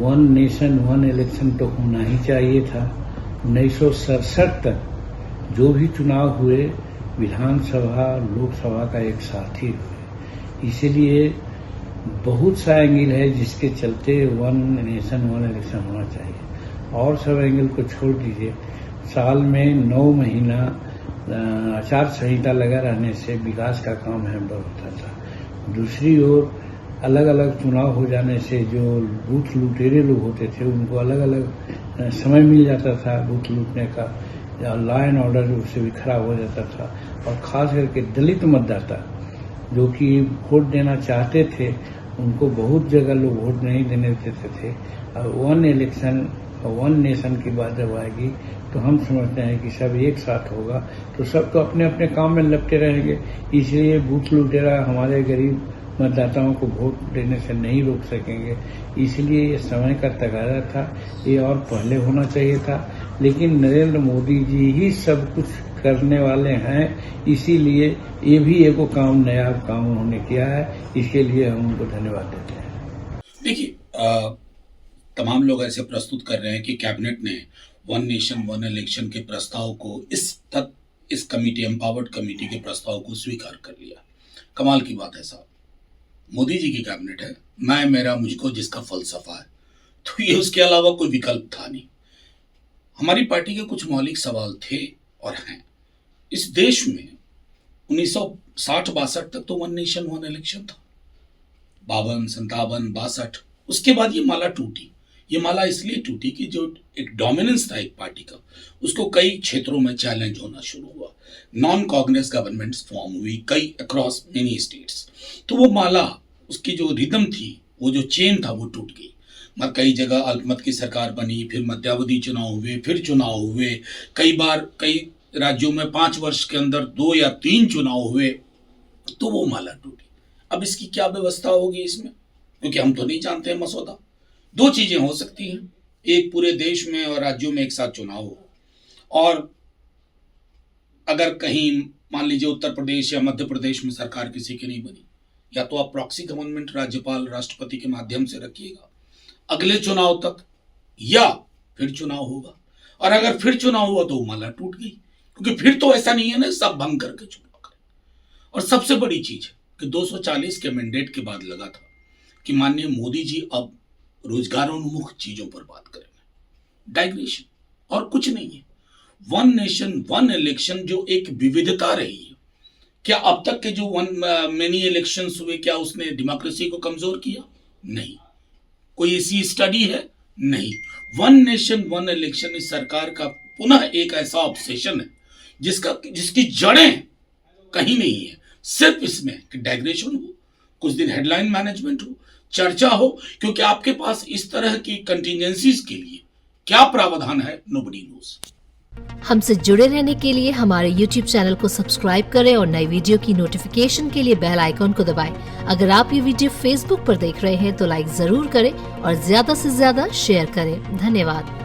One nation one election तो होना ही चाहिए था। 1967 तक जो भी चुनाव हुए विधानसभा लोकसभा का एक साथ ही हुए, इसीलिए बहुत सा एंगल है जिसके चलते वन नेशन वन इलेक्शन होना चाहिए। और सब एंगल को छोड़ दीजिए, साल में 9 महीना आचार संहिता लगा रहने से विकास का काम हैम्पर होता था। दूसरी ओर अलग अलग चुनाव हो जाने से जो बूथ लुटेरे लोग होते थे उनको अलग अलग समय मिल जाता था बूथ लूटने का, लॉ एंड ऑर्डर उससे भी खराब हो जाता था। और खास करके दलित मतदाता जो कि वोट देना चाहते थे उनको बहुत जगह लोग वोट नहीं देने देते थे। और वन इलेक्शन वन नेशन की बात जब आएगी तो हम समझते हैं कि सब एक साथ होगा तो सब तो अपने अपने काम में लपटे रहेंगे, इसलिए बूथ लुटेरा हमारे गरीब मतदाताओं को वोट देने से नहीं रोक सकेंगे। इसलिए ये समय का तकाजा था, ये और पहले होना चाहिए था, लेकिन नरेंद्र मोदी जी ही सब कुछ करने वाले हैं, इसीलिए ये भी एक काम नया काम उन्होंने किया है, इसके लिए हम उनको धन्यवाद देते हैं। देखिए, तमाम लोग ऐसे प्रस्तुत कर रहे हैं कि कैबिनेट ने वन नेशन वन इलेक्शन के प्रस्ताव को इस कमेटी एम्पावर्ड कमेटी के प्रस्ताव को स्वीकार कर लिया। कमाल की बात है साहब, मोदी जी की कैबिनेट है, मैं मेरा मुझको जिसका फलसफा है, तो ये उसके अलावा कोई विकल्प था नहीं। हमारी पार्टी के कुछ मौलिक सवाल थे और हैं। इस देश में 1960-62 तक तो वन नेशन वन इलेक्शन था, 52, 57, 62, उसके बाद ये माला टूटी। ये माला इसलिए टूटी कि जो एक डोमिनेंस था एक पार्टी का, उसको कई क्षेत्रों में चैलेंज होना शुरू हुआ। नॉन कांग्रेस गवर्नमेंट्स फॉर्म हुई कई अक्रॉस मेनी स्टेट्स, तो वो माला, उसकी जो रिदम थी, वो जो चेन था, वो टूट गई। मगर कई जगह अल्पमत की सरकार बनी, फिर मध्यावधि चुनाव हुए, फिर चुनाव हुए, कई बार कई राज्यों में 5 वर्ष के अंदर 2 या 3 चुनाव हुए, तो वो माला टूटी। अब इसकी क्या व्यवस्था होगी इसमें, क्योंकि हम तो नहीं जानते हैं मसौदा। 2 चीजें हो सकती हैं, एक पूरे देश में और राज्यों में एक साथ चुनाव हो, और अगर कहीं मान लीजिए उत्तर प्रदेश या मध्य प्रदेश में सरकार किसी की नहीं बनी, या तो आप प्रॉक्सी गवर्नमेंट राज्यपाल राष्ट्रपति के माध्यम से रखिएगा अगले चुनाव तक, या फिर चुनाव होगा। और अगर फिर चुनाव हुआ तो माला टूट गई, क्योंकि फिर तो ऐसा नहीं है ना सब भंग करके चुनाव करें। और सबसे बड़ी चीज कि 240 के मैंडेट के बाद लगा था कि माननीय मोदी जी अब रोजगारोन्मुख चीजों पर बात करेंगे, डाइग्रेशन और कुछ नहीं है। वन नेशन वन इलेक्शन जो एक विविधता रही है, क्या अब तक के जो मेनी इलेक्शंस हुए, क्या उसने डेमोक्रेसी को कमजोर किया? नहीं। कोई ऐसी स्टडी है? नहीं। वन नेशन वन इलेक्शन इस सरकार का पुनः एक ऐसा ऑब्सेशन है जिसकी जड़ें कहीं नहीं है, सिर्फ इसमें कि डाइग्रेशन हो, कुछ दिन हेडलाइन मैनेजमेंट हो, चर्चा हो, क्योंकि आपके पास इस तरह की कंटिजेंसीज के लिए क्या प्रावधान है, नोबडी नोस। हमसे जुड़े रहने के लिए हमारे YouTube चैनल को सब्सक्राइब करें और नई वीडियो की नोटिफिकेशन के लिए बेल आइकॉन को दबाएं। अगर आप ये वीडियो Facebook पर देख रहे हैं तो लाइक जरूर करें और ज्यादा से ज्यादा शेयर करें। धन्यवाद।